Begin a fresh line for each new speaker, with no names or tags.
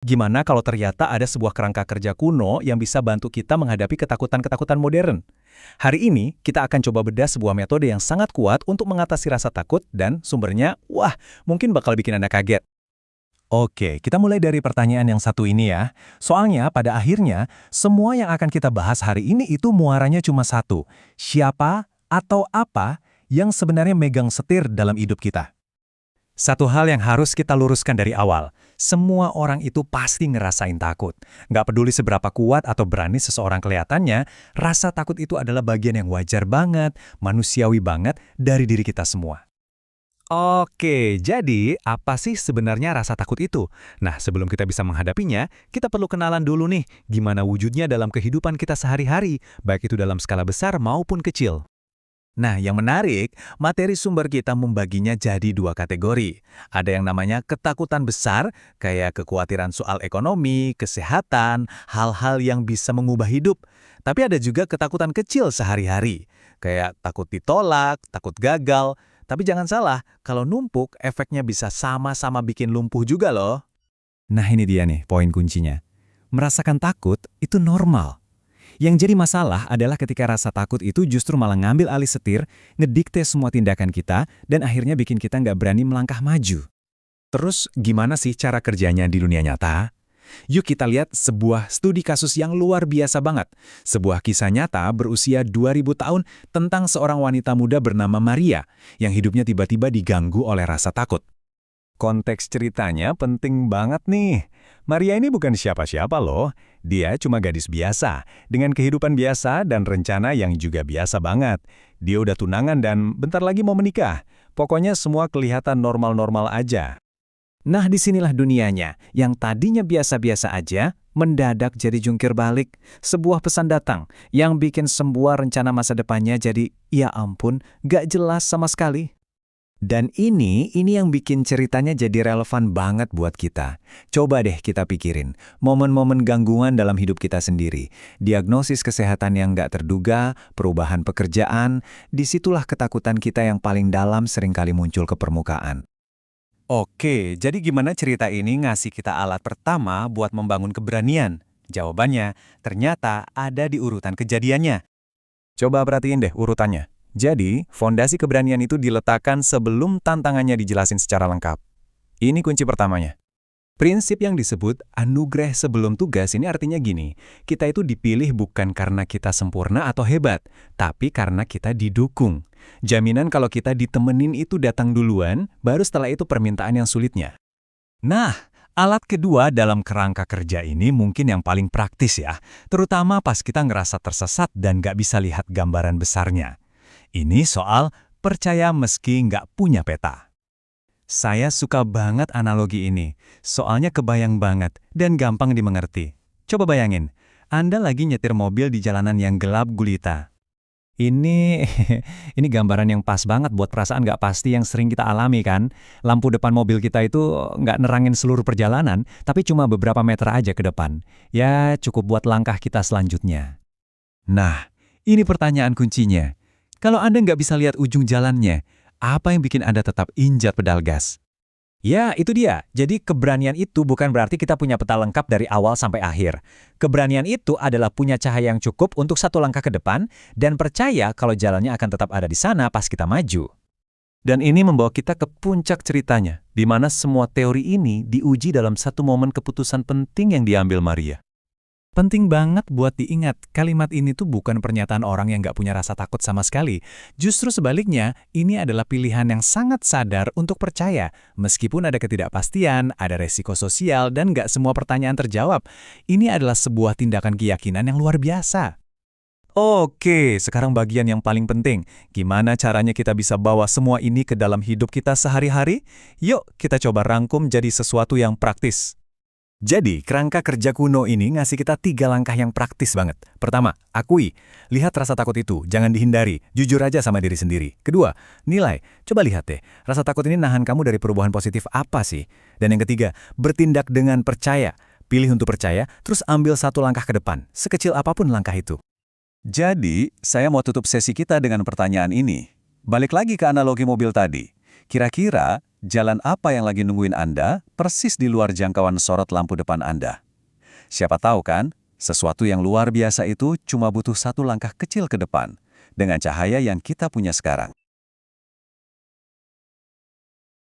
Gimana kalau ternyata ada sebuah kerangka kerja kuno yang bisa bantu kita menghadapi ketakutan-ketakutan modern? Hari ini, kita akan coba bedah sebuah metode yang sangat kuat untuk mengatasi rasa takut dan sumbernya, wah, mungkin bakal bikin Anda kaget. Oke, kita mulai dari pertanyaan yang satu ini ya. Soalnya pada akhirnya, semua yang akan kita bahas hari ini itu muaranya cuma satu. Siapa atau apa yang sebenarnya megang setir dalam hidup kita? Satu hal yang harus kita luruskan dari awal, semua orang itu pasti ngerasain takut. Nggak peduli seberapa kuat atau berani seseorang kelihatannya, rasa takut itu adalah bagian yang wajar banget, manusiawi banget dari diri kita semua. Oke, jadi apa sih sebenarnya rasa takut itu? Nah, sebelum kita bisa menghadapinya, kita perlu kenalan dulu nih, gimana wujudnya dalam kehidupan kita sehari-hari, baik itu dalam skala besar maupun kecil. Nah, yang menarik, materi sumber kita membaginya jadi dua kategori. Ada yang namanya ketakutan besar, kayak kekhawatiran soal ekonomi, kesehatan, hal-hal yang bisa mengubah hidup. Tapi ada juga ketakutan kecil sehari-hari, kayak takut ditolak, takut gagal. Tapi jangan salah, kalau numpuk, efeknya bisa sama-sama bikin lumpuh juga loh. Nah, ini dia nih poin kuncinya. Merasakan takut itu normal. Yang jadi masalah adalah ketika rasa takut itu justru malah ngambil alih setir, ngedikte semua tindakan kita, dan akhirnya bikin kita nggak berani melangkah maju. Terus gimana sih cara kerjanya di dunia nyata? Yuk kita lihat sebuah studi kasus yang luar biasa banget. Sebuah kisah nyata berusia 2000 tahun tentang seorang wanita muda bernama Maria, yang hidupnya tiba-tiba diganggu oleh rasa takut. Konteks ceritanya penting banget nih. Maria ini bukan siapa-siapa loh. Dia cuma gadis biasa, dengan kehidupan biasa dan rencana yang juga biasa banget. Dia udah tunangan dan bentar lagi mau menikah. Pokoknya semua kelihatan normal-normal aja. Nah, disinilah dunianya, yang tadinya biasa-biasa aja, mendadak jadi jungkir balik. Sebuah pesan datang, yang bikin semua rencana masa depannya jadi, ya ampun, gak jelas sama sekali. Dan ini yang bikin ceritanya jadi relevan banget buat kita. Coba deh kita pikirin, momen-momen gangguan dalam hidup kita sendiri. Diagnosis kesehatan yang nggak terduga, perubahan pekerjaan, disitulah ketakutan kita yang paling dalam seringkali muncul ke permukaan. Oke, jadi gimana cerita ini ngasih kita alat pertama buat membangun keberanian? Jawabannya, ternyata ada di urutan kejadiannya. Coba perhatiin deh urutannya. Jadi, fondasi keberanian itu diletakkan sebelum tantangannya dijelasin secara lengkap. Ini kunci pertamanya. Prinsip yang disebut anugerah sebelum tugas ini artinya gini, kita itu dipilih bukan karena kita sempurna atau hebat, tapi karena kita didukung. Jaminan kalau kita ditemenin itu datang duluan, baru setelah itu permintaan yang sulitnya. Nah, alat kedua dalam kerangka kerja ini mungkin yang paling praktis ya, terutama pas kita ngerasa tersesat dan nggak bisa lihat gambaran besarnya. Ini soal percaya meski nggak punya peta. Saya suka banget analogi ini, soalnya kebayang banget dan gampang dimengerti. Coba bayangin, Anda lagi nyetir mobil di jalanan yang gelap gulita. Ini ini gambaran yang pas banget buat perasaan nggak pasti yang sering kita alami kan. Lampu depan mobil kita itu nggak nerangin seluruh perjalanan, tapi cuma beberapa meter aja ke depan. Ya, cukup buat langkah kita selanjutnya. Nah, ini pertanyaan kuncinya. Kalau Anda nggak bisa lihat ujung jalannya, apa yang bikin Anda tetap injak pedal gas? Ya, itu dia. Jadi keberanian itu bukan berarti kita punya peta lengkap dari awal sampai akhir. Keberanian itu adalah punya cahaya yang cukup untuk satu langkah ke depan dan percaya kalau jalannya akan tetap ada di sana pas kita maju. Dan ini membawa kita ke puncak ceritanya, di mana semua teori ini diuji dalam satu momen keputusan penting yang diambil Maria. Penting banget buat diingat, kalimat ini tuh bukan pernyataan orang yang nggak punya rasa takut sama sekali. Justru sebaliknya, ini adalah pilihan yang sangat sadar untuk percaya. Meskipun ada ketidakpastian, ada resiko sosial, dan nggak semua pertanyaan terjawab. Ini adalah sebuah tindakan keyakinan yang luar biasa. Oke, sekarang bagian yang paling penting. Gimana caranya kita bisa bawa semua ini ke dalam hidup kita sehari-hari? Yuk, kita coba rangkum jadi sesuatu yang praktis. Jadi, kerangka kerja kuno ini ngasih kita 3 langkah yang praktis banget. Pertama, akui. Lihat rasa takut itu, jangan dihindari. Jujur aja sama diri sendiri. Kedua, nilai. Coba lihat deh, rasa takut ini nahan kamu dari perubahan positif apa sih? Dan yang ketiga, bertindak dengan percaya. Pilih untuk percaya, terus ambil satu langkah ke depan, sekecil apapun langkah itu. Jadi, saya mau tutup sesi kita dengan pertanyaan ini. Balik lagi ke analogi mobil tadi. Kira-kira,
jalan apa yang lagi nungguin Anda persis di luar jangkauan sorot lampu depan Anda. Siapa tahu kan, sesuatu yang luar biasa itu cuma butuh satu langkah kecil ke depan, dengan cahaya yang kita punya sekarang.